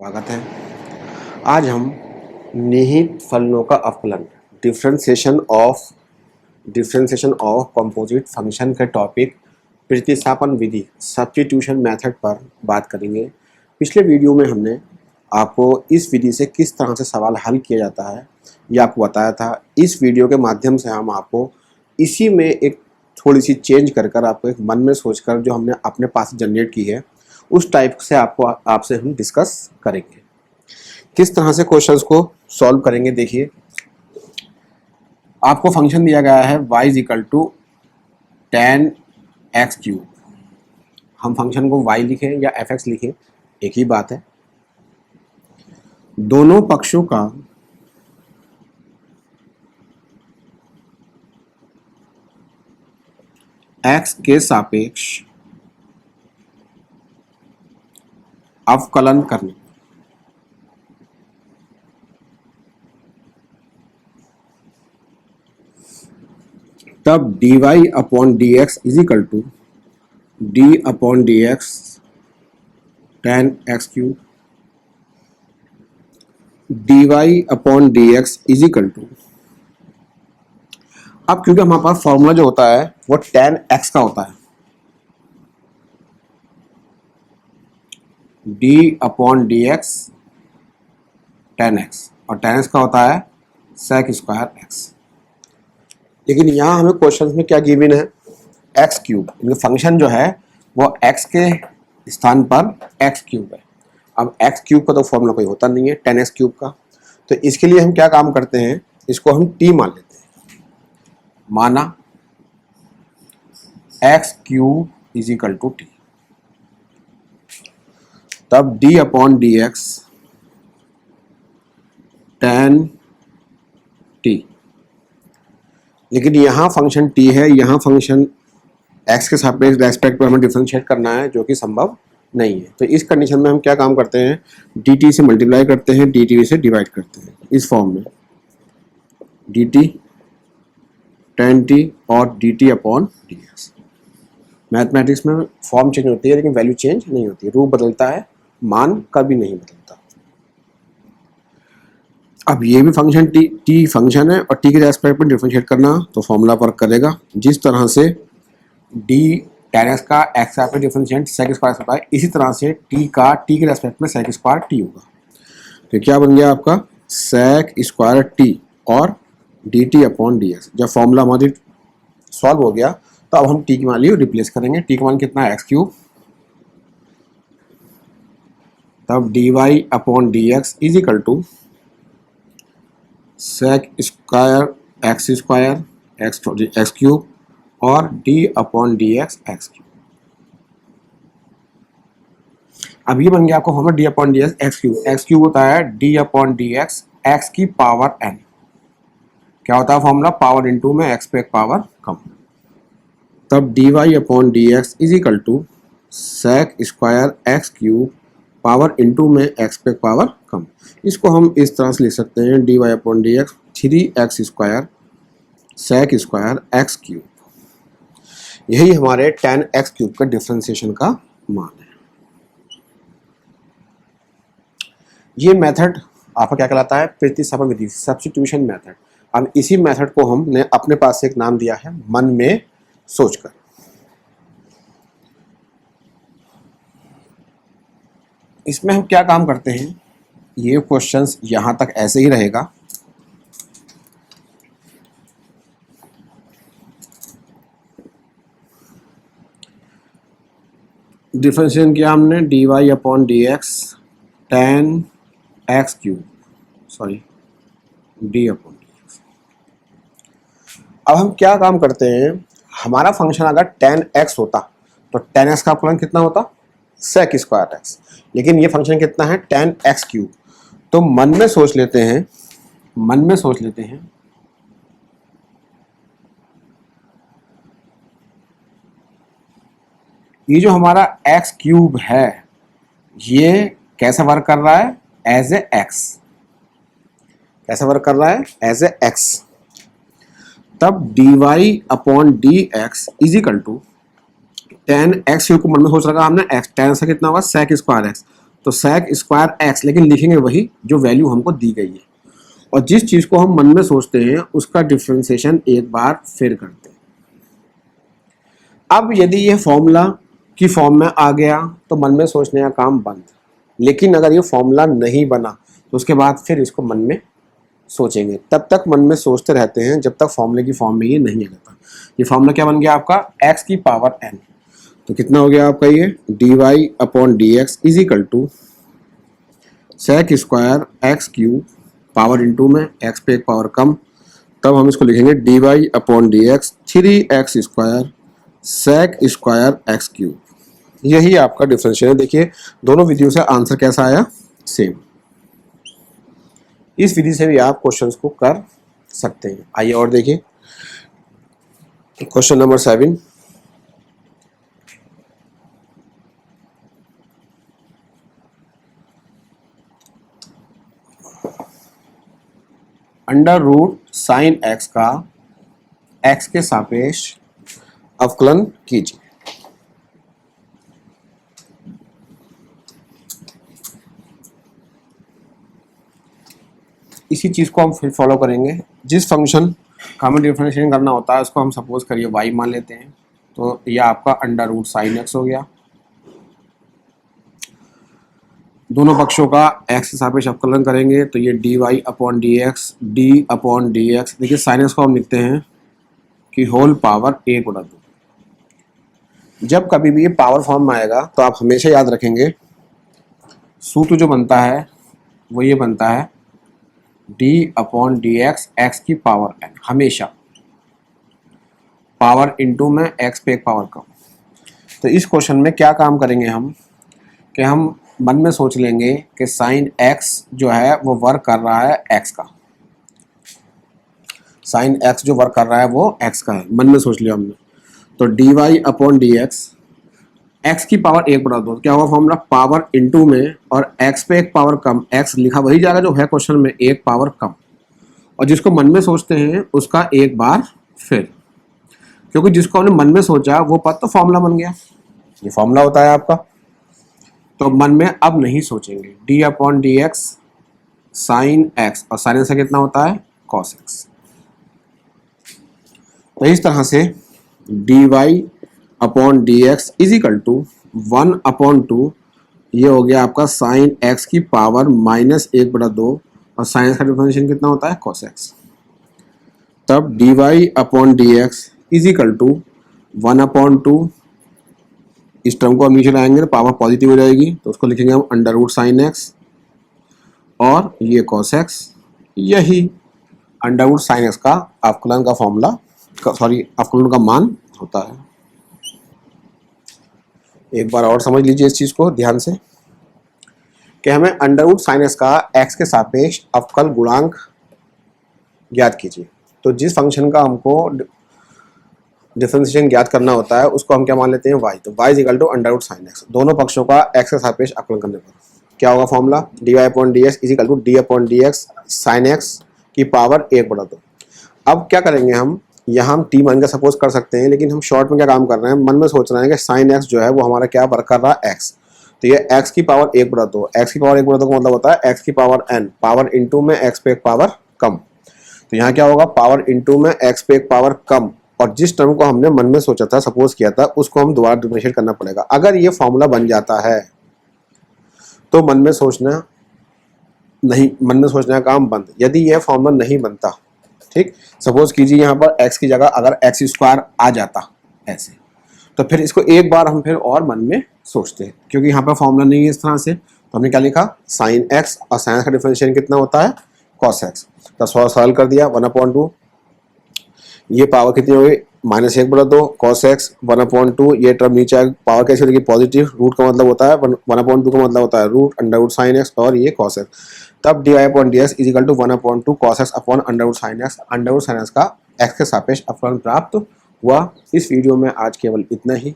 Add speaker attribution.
Speaker 1: स्वागत है। आज हम निहित फलनों का अवकलन डिफरेंशिएशन ऑफ कंपोजिट फंक्शन के टॉपिक प्रतिस्थापन विधि सब्स्टिट्यूशन मेथड पर बात करेंगे। पिछले वीडियो में हमने आपको इस विधि से किस तरह से सवाल हल किया जाता है यह आपको बताया था। इस वीडियो के माध्यम से हम आपको इसी में एक थोड़ी सी चेंज कर आपको एक मन में सोचकर जो हमने अपने पास जनरेट की है उस टाइप से आपसे हम डिस्कस करेंगे। किस तरह से क्वेश्चंस को सॉल्व करेंगे देखिए, आपको फंक्शन दिया गया है y equal to tan x cube. हम फंक्शन को y लिखें या fx लिखें एक ही बात है। दोनों पक्षों का x के सापेक्ष अवकलन करने तब dy upon dx is equal to d upon dx tan x cube, dy upon dx is equal to, अब क्योंकि हमारे पास फॉर्मूला जो होता है वो tan x का होता है, d upon dx tan x और tan x का होता है sec स्क्वायर x। लेकिन यहाँ हमें क्वेश्चन में क्या गिवन है, x क्यूब। फंक्शन जो है वो x के स्थान पर x क्यूब है। अब x क्यूब का तो फॉर्मूला कोई होता नहीं है tan x क्यूब का, तो इसके लिए हम क्या काम करते हैं, इसको हम t मान लेते हैं। माना x cube is equal to t, तब d upon dx tan t। लेकिन यहाँ फंक्शन t है, यहाँ फंक्शन x के सापेक्ष रेस्पेक्ट पर हमें डिफरेंशिएट करना है जो कि संभव नहीं है। तो इस कंडीशन में हम क्या काम करते हैं, dt से मल्टीप्लाई करते हैं, dt से डिवाइड करते हैं इस फॉर्म में, dt tan t और dt अपॉन dx। मैथमेटिक्स में फॉर्म चेंज होती है लेकिन वैल्यू चेंज नहीं होती, रूप बदलता है, मान कभी नहीं बदलता। अब ये भी फंक्शन t फंक्शन है और t के रेस्पेक्ट पर डिफरेंशिएट करना तो फॉर्मूला वर्क करेगा। जिस तरह से d tan x का x के रेस्पेक्ट डिफरेंशिएट sec स्क्वायर होता है, इसी तरह से t का t के रेस्पेक्ट में sec स्क्वायर t होगा। तो क्या बन गया आपका sec स्क्वायर t और dt अपॉन dx। जब फॉर्मूला हमारी सॉल्व हो गया तो अब हम t की वैल्यू रिप्लेस करेंगे। t का मान कितना है, x क्यूब, तब dy upon dx is equal to sec square x cube और d upon dx x cube. अब ये बन गया आपको formula d upon dx x cube. x cube होता है d अपॉन dx x की पावर n। क्या होता है फॉर्मूला, पावर इनटू में x पे एक पावर कम, तब dy upon dx is equal to sec square x cube power into में x पे पावर कम। इसको हम इस तरह से लिख सकते हैं, dy upon dx 3x square sec square x cube. यही हमारे tan x क्यूब का डिफरेंशिएशन का मान है। ये मेथड आपका क्या कहलाता है, प्रतिस्थापन विधि सब्स्टिट्यूशन मेथड। अब इसी मेथड को हमने अपने पास से एक नाम दिया है मन में सोचकर। इसमें हम क्या काम करते हैं, ये क्वेश्चंस यहां तक ऐसे ही रहेगा। डिफरेंशिएशन किया हमने dy upon dx tan x cube, sorry d upon dx। अब हम क्या काम करते हैं, हमारा फंक्शन अगर tan x होता तो tan x का अवकलन कितना होता, sec स्क्वायर x। लेकिन ये फंक्शन कितना है, tan x क्यूब। तो मन में सोच लेते हैं ये जो हमारा x क्यूब है ये कैसे वर्क कर रहा है, एज ए x। कैसे वर्क कर रहा है, एज ए x। तब dy upon dx is equal to tan x को मन में सोच रखा हमने, x tan से कितना होगा sec स्क्वायर x, तो sec स्क्वायर x, लेकिन लिखेंगे वही जो वैल्यू हमको दी गई है, और जिस चीज को हम मन में सोचते हैं उसका डिफरेंशिएशन एक बार फिर करते हैं। अब यदि ये फॉर्मूला की फॉर्म में आ गया तो मन में सोचने का काम बंद, लेकिन अगर ये फॉर्मूला नहीं बना तो उसके बाद फिर इसको मन में सोचेंगे, तब तक मन में सोचते रहते हैं जब तक फॉर्मूले की फॉर्म में ये नहीं आ जाता। ये फॉर्मूला क्या बन गया आपका, x की पावर n, तो कितना हो गया आपका ये dy upon D x is equal to sec square x cube power into में x पे एक पावर कम, तब हम इसको लिखेंगे dy upon D x 3x square sec square x cube. यही आपका डिफरेंशियल है। देखिए दोनों विधियों से आंसर कैसा आया, सेम। इस विधि से भी आप क्वेश्चंस को कर सकते हैं। आइए और देखिए question number 7। Under root sine x का एक्स के सापेक्ष अवकलन कीजिए। इसी चीज को हम फिर फॉलो करेंगे। जिस फंक्शन का हमें डिफरेंशिएशन करना होता है उसको हम सपोज करिए y मान लेते हैं, तो यह आपका अंडर रूट साइन एक्स हो गया। दोनों पक्षों का x के सापेक्ष अवकलन करेंगे तो ये dy upon D x D upon D x. देखिए साइन एक्स को हम लिखते हैं कि होल पावर 1/2। जब कभी भी ये पावर फॉर्म में आएगा तो आप हमेशा याद रखेंगे सूत्र जो बनता है वो ये बनता है d upon D x x की पावर n, हमेशा पावर इंटू में x पे एक पावर कम। तो इस क्वेश्चन में क्या काम करेंगे हम कि हम मन में सोच लेंगे कि साइन x जो है वो वर्क कर रहा है x का, साइन x जो वर्क कर रहा है वो x का है, मन में सोच लिया हमने। तो dy अपॉन डी एक्स की पावर 1/2, क्या होगा फॉर्मूला, पावर इंटू में और x पे एक पावर कम, x लिखा वही जाएगा जो है क्वेश्चन में, एक पावर कम, और जिसको मन में सोचते हैं उसका एक बार फिर, क्योंकि जिसको हमने मन में सोचा वो पद तो फॉर्मूला बन गया, ये फॉर्मूला होता है आपका। तो मन में अब नहीं सोचेंगे, d upon D X sine X, और साइन एक्स कितना होता है कॉस एक्स। तो इस तरह से dy upon D x is equal to 1/2, ये हो गया आपका साइन एक्स की पावर -1/2, और साइन एक्स का डिफरेंशिएशन कितना होता है कॉस एक्स। तब dy upon D x is equal to 1/2, इस टर्म को हम नीचे लाएंगे तो पावर पॉजिटिव हो जाएगी, तो उसको लिखेंगे हम अंडर रूट साइन एक्स, और ये कॉस एक्स। यही अंडर रूट साइन एक्स का अवकलन का फॉर्मूला, सॉरी अवकलन का मान होता है। एक बार और समझ लीजिए इस चीज को ध्यान से कि हमें अंडर रूट साइन एक्स का एक्स के सापेक्ष अवकल गुणांक ज्ञात कीजिए। तो जिस फंक्शन का हमको डिफरेंशिएशन ज्ञात करना होता है उसको हम क्या मान लेते हैं y, तो y is equal to under root sine x. दोनों पक्षों का x के सापेक्ष अवकलन करने पर क्या होगा formula, dy upon D x is equal to d upon D X sine X की पावर 1/2। अब क्या करेंगे हम, यहाँ हम t मान के सपोज कर सकते हैं, लेकिन हम शॉर्ट में क्या काम कर रहे हैं, मन में सोच रहे हैं कि साइन x जो है वो हमारा क्या वर्क कर रहा है x, तो ये x की पावर 1/2, x की पावर 1/2 का मतलब होता है x की पावर n, पावर इंटू में x पे एक पावर कम। तो यहाँ क्या होगा, पावर इंटू में x पे एक पावर कम, और जिस टर्म को हमने मन में सोचा था, सपोज किया था, उसको हम दोबारा डिफरेंशिएट करना पड़ेगा। अगर ये फॉर्मूला बन जाता है तो मन में सोचना का काम बंद। यदि यह फॉर्मूला नहीं बनता, ठीक, सपोज कीजिए यहाँ पर x की जगह अगर x स्क्वायर आ जाता ऐसे, तो फिर इसको एक बार हम फिर और मन में सोचते हैं, क्योंकि यहाँ पर फॉर्मूला नहीं है इस तरह से, तो हमने क्या लिखा, साइन x, और साइन का डिफरेंशिएशन कितना होता है कॉस एक्स। तो सॉल्व कर दिया, 1/2, ये पावर कितनी हो गई -1/2 कॉस एक्स 1/2, ये टर्म नीचे आएगा, पावर कैसे होगी पॉजिटिव, रूट का मतलब होता है 1/2 का मतलब होता है root under root sine X, और ये कॉस एक्स। तब dy upon D x is equal to 1/2 cos X upon under root sine X. Under root sine x का एक्स के सापेक्ष अवकलन प्राप्त हुआ। इस वीडियो में आज केवल इतना ही।